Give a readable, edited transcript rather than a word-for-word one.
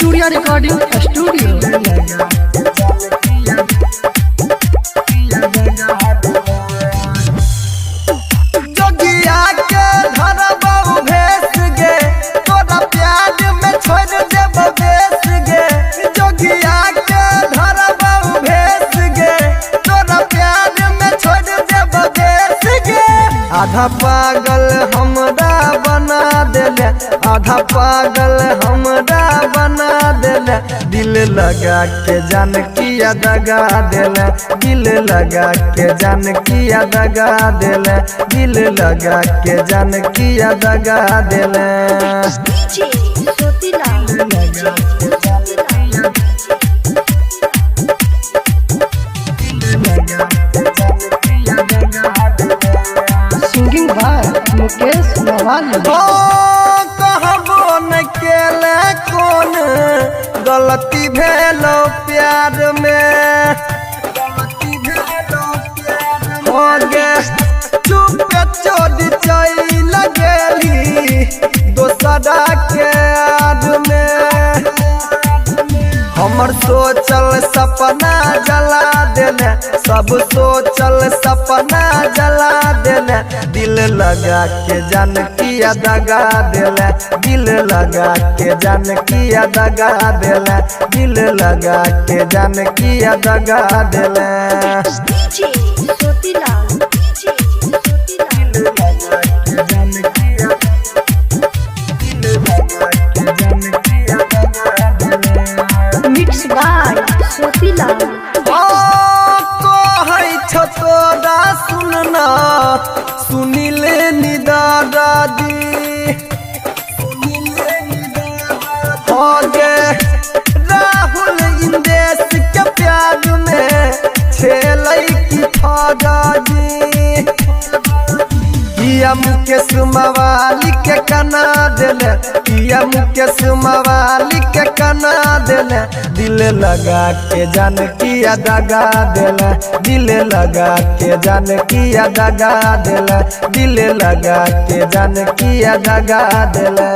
Surya recording studio. जोगिया के धरबौ भेस गे, तोरा प्यार में छोड़ देब बेस गे। जोगिया के धरबौ भेस गे, तोरा प्यार में छोड़ देब बेस गे। आधा पागल हमरा बना देले, आधा पागल हमरा बना देले। दिल लगा के जान किया दगा देले, दिल लगा के जान किया दगा देले, दिल लगा के जान किया दगा देले। सिंगिंग बाय मुकेश नवाली। कहबो न केले कौन गलती भेलो प्यार में, हो गे चुप चोरी चल गेली दोसरा के याद में। हमर सोचल सपना जला देने, सब सोचल सपना जला देने। दिल लगा के जान किया दगा देले, दिल लगा के जान किया दगा देले, दिल लगा के जान किया दगा देले। Mix by Sotilal. कहै छो तोरा सुनना सुनिल निदादा दी, हो गे राहुल इंदेश के प्यार में छेलै की फागा जी। किया मुकेश मवाली के कना देले, किया मुकेश मवाली के कना देले। दिल लगा के जान किया दगा देले, दिल लगा के जान किया दगा देले, दिल लगा के जान किया दगा देले।